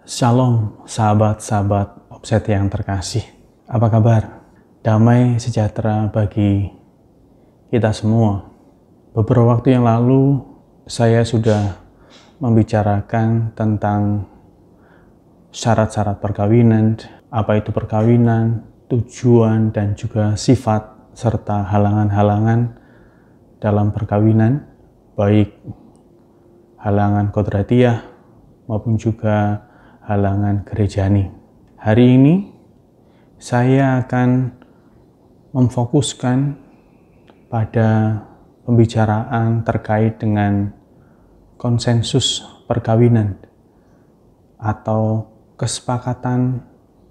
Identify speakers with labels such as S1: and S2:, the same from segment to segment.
S1: Shalom sahabat-sahabat Offset yang terkasih. Apa kabar? Damai sejahtera bagi kita semua. Beberapa waktu yang lalu saya sudah membicarakan tentang syarat-syarat perkawinan, apa itu perkawinan, tujuan dan juga sifat serta halangan-halangan dalam perkawinan, baik halangan kodratiah maupun juga halangan gerejani. Hari ini saya akan memfokuskan pada pembicaraan terkait dengan konsensus perkawinan atau kesepakatan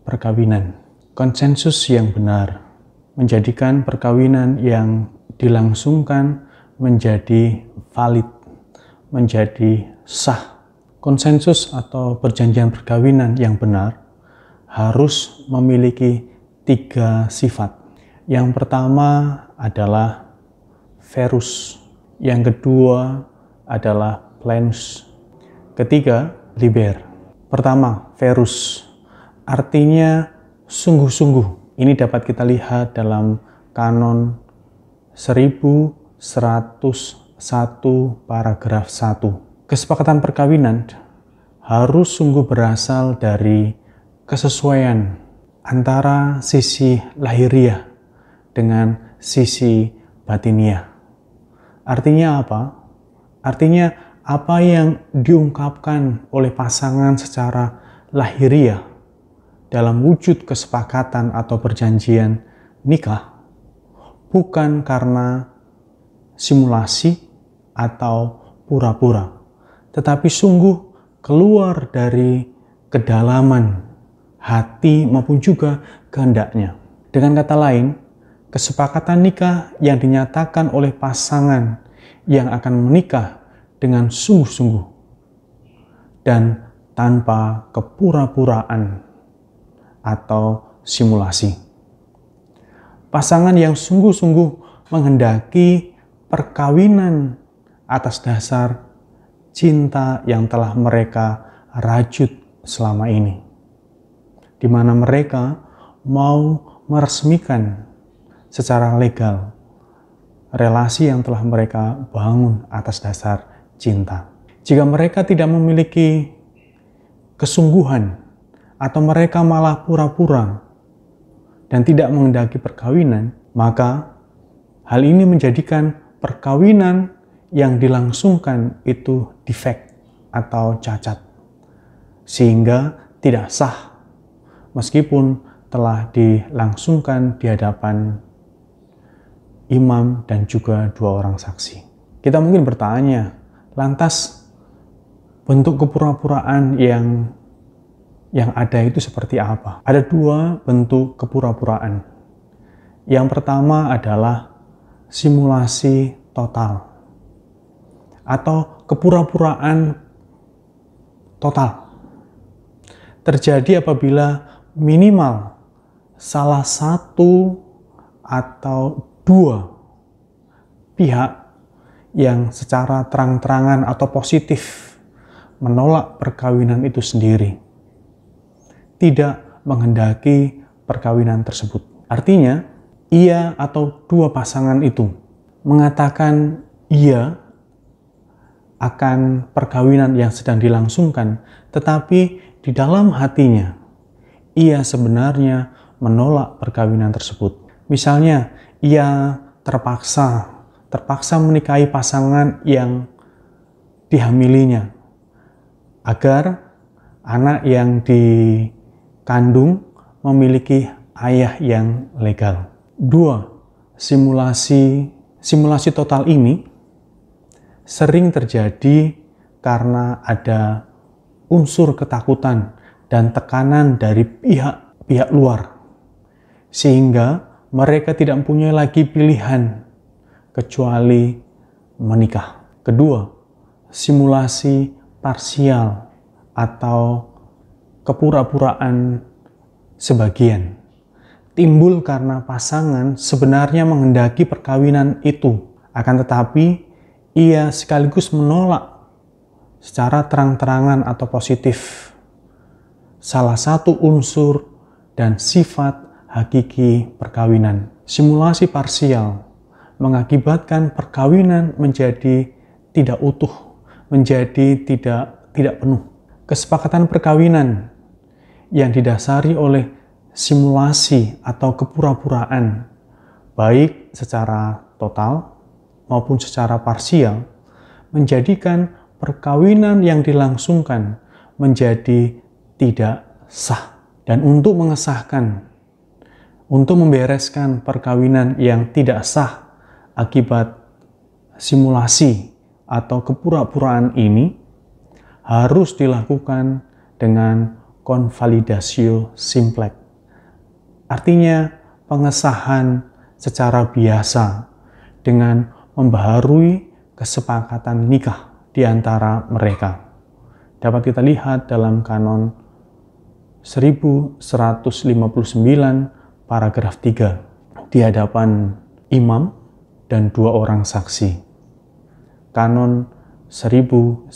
S1: perkawinan. Konsensus yang benar menjadikan perkawinan yang dilangsungkan menjadi valid, menjadi sah. Konsensus atau perjanjian perkawinan yang benar harus memiliki 3 sifat. Yang pertama adalah verus, yang kedua adalah plenus, ketiga liber. Pertama, verus, artinya sungguh-sungguh. Ini dapat kita lihat dalam kanon 1101 paragraf 1. Kesepakatan perkawinan harus sungguh berasal dari kesesuaian antara sisi lahiriah dengan sisi batiniah. Artinya apa? Artinya apa yang diungkapkan oleh pasangan secara lahiriah dalam wujud kesepakatan atau perjanjian nikah bukan karena simulasi atau pura-pura, tetapi sungguh keluar dari kedalaman hati maupun juga kehendaknya. Dengan kata lain, kesepakatan nikah yang dinyatakan oleh pasangan yang akan menikah dengan sungguh-sungguh dan tanpa kepura-puraan atau simulasi. Pasangan yang sungguh-sungguh menghendaki perkawinan atas dasar cinta yang telah mereka rajut selama ini, di mana mereka mau meresmikan secara legal relasi yang telah mereka bangun atas dasar cinta. Jika mereka tidak memiliki kesungguhan atau mereka malah pura-pura dan tidak menghendaki perkawinan, maka hal ini menjadikan perkawinan yang dilangsungkan itu defect atau cacat, sehingga tidak sah meskipun telah dilangsungkan di hadapan imam dan juga 2 orang saksi. Kita mungkin bertanya, lantas bentuk kepura-puraan yang ada itu seperti apa? Ada 2 bentuk kepura-puraan. Yang pertama adalah simulasi total atau kepura-puraan total. Terjadi apabila minimal salah satu atau 2 pihak yang secara terang-terangan atau positif menolak perkawinan itu sendiri, tidak menghendaki perkawinan tersebut. Artinya, ia atau 2 pasangan itu mengatakan iya akan perkawinan yang sedang dilangsungkan, tetapi di dalam hatinya ia sebenarnya menolak perkawinan tersebut. Misalnya, ia terpaksa menikahi pasangan yang dihamilinya agar anak yang dikandung memiliki ayah yang legal. 2. Simulasi total ini sering terjadi karena ada unsur ketakutan dan tekanan dari pihak luar, sehingga mereka tidak mempunyai lagi pilihan kecuali menikah. Kedua, simulasi parsial atau kepura-puraan sebagian timbul karena pasangan sebenarnya menghendaki perkawinan itu, akan tetapi ia sekaligus menolak secara terang-terangan atau positif salah satu unsur dan sifat hakiki perkawinan. Simulasi parsial mengakibatkan perkawinan menjadi tidak utuh, menjadi tidak penuh. Kesepakatan perkawinan yang didasari oleh simulasi atau kepura-puraan, baik secara total maupun secara parsial, menjadikan perkawinan yang dilangsungkan menjadi tidak sah. Dan untuk mengesahkan, untuk membereskan perkawinan yang tidak sah akibat simulasi atau kepura-puraan ini, harus dilakukan dengan konvalidatio simplex. Artinya pengesahan secara biasa dengan membaharui kesepakatan nikah di antara mereka. Dapat kita lihat dalam kanon 1159 paragraf 3 di hadapan imam dan 2 orang saksi. Kanon 1108.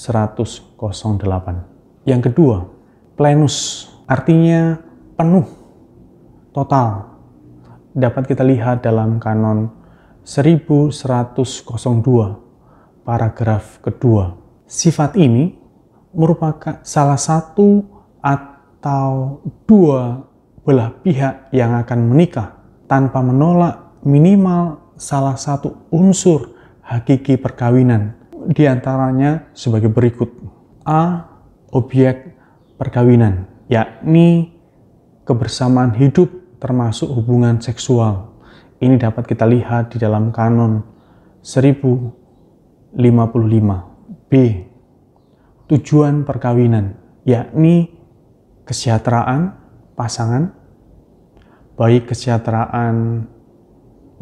S1: Yang kedua, plenus, artinya penuh, total. Dapat kita lihat dalam kanon 1102 paragraf kedua. Sifat ini merupakan salah satu atau dua belah pihak yang akan menikah tanpa menolak minimal salah satu unsur hakiki perkawinan. Di antaranya sebagai berikut. A. Objek perkawinan, yakni kebersamaan hidup termasuk hubungan seksual. Ini dapat kita lihat di dalam kanon 1055. B. Tujuan perkawinan, yakni kesejahteraan pasangan, baik kesejahteraan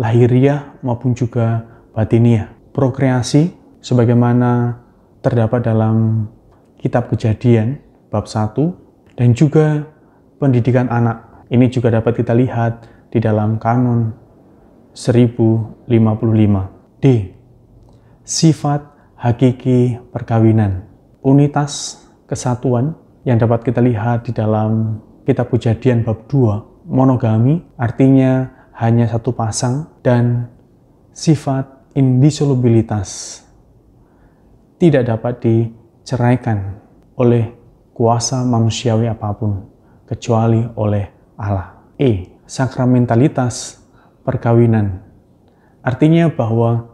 S1: lahiriah maupun juga batiniah. Prokreasi, sebagaimana terdapat dalam Kitab Kejadian bab 1, dan juga pendidikan anak. Ini juga dapat kita lihat di dalam kanon 1055. D. Sifat hakiki perkawinan, unitas kesatuan yang dapat kita lihat di dalam Kitab Kejadian bab 2. Monogami, artinya hanya satu pasang, dan sifat indissolubilitas, tidak dapat diceraikan oleh kuasa manusiawi apapun kecuali oleh Allah. E. Sakramentalitas perkawinan, artinya bahwa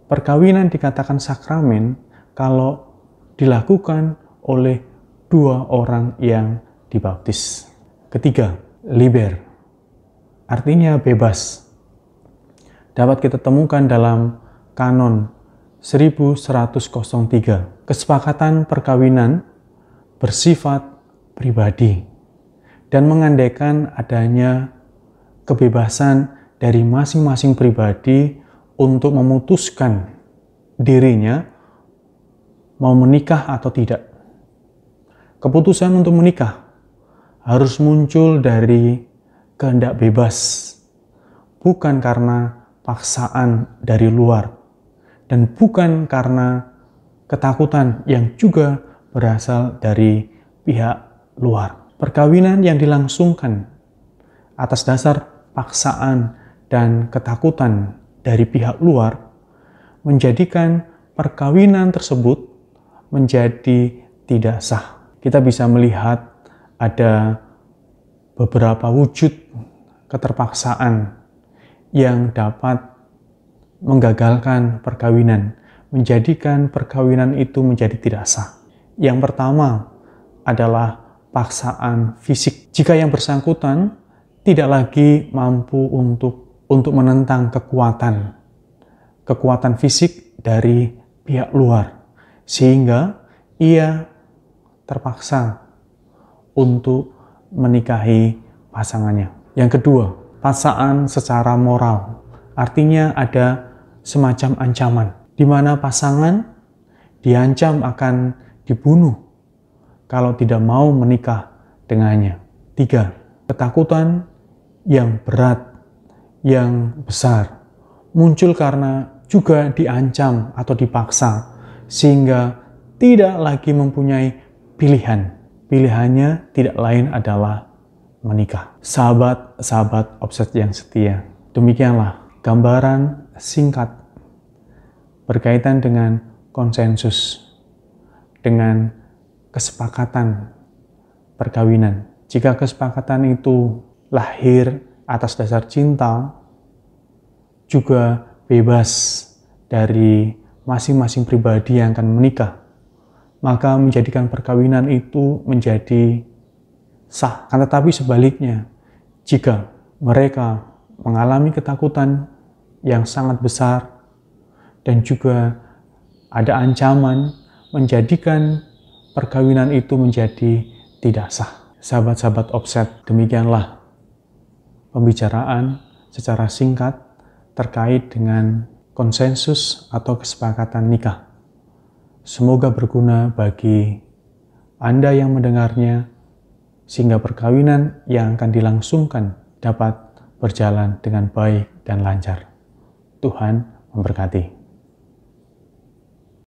S1: perkawinan dikatakan sakramen kalau dilakukan oleh 2 orang yang dibaptis. Ketiga, liber, artinya bebas. Dapat kita temukan dalam kanon 1103. Kesepakatan perkawinan bersifat pribadi dan mengandaikan adanya kebebasan dari masing-masing pribadi untuk memutuskan dirinya mau menikah atau tidak. Keputusan untuk menikah harus muncul dari kehendak bebas, bukan karena paksaan dari luar, dan bukan karena ketakutan yang juga berasal dari pihak luar. Perkawinan yang dilangsungkan atas dasar paksaan dan ketakutan dari pihak luar menjadikan perkawinan tersebut menjadi tidak sah. Kita bisa melihat ada beberapa wujud keterpaksaan yang dapat menggagalkan perkawinan, menjadikan perkawinan itu menjadi tidak sah. Yang pertama adalah paksaan fisik. Jika yang bersangkutan tidak lagi mampu untuk menentang kekuatan fisik dari pihak luar, sehingga ia terpaksa untuk menikahi pasangannya. Yang kedua, paksaan secara moral, artinya ada semacam ancaman, di mana pasangan diancam akan dibunuh kalau tidak mau menikah dengannya. 3. Ketakutan yang berat, yang besar, muncul karena juga diancam atau dipaksa, sehingga tidak lagi mempunyai pilihan. pilihannya tidak lain adalah menikah. Sahabat-sahabat Offset yang setia, demikianlah gambaran singkat berkaitan dengan konsensus, dengan kesepakatan perkawinan. Jika kesepakatan itu lahir atas dasar cinta, juga bebas dari masing-masing pribadi yang akan menikah, maka menjadikan perkawinan itu menjadi sah. Akan tetapi sebaliknya, jika mereka mengalami ketakutan yang sangat besar dan juga ada ancaman menjadikan perkawinan itu menjadi tidak sah. Sahabat-sahabat Offset, demikianlah pembicaraan secara singkat terkait dengan konsensus atau kesepakatan nikah. Semoga berguna bagi Anda yang mendengarnya, sehingga perkawinan yang akan dilangsungkan dapat berjalan dengan baik dan lancar. Tuhan memberkati.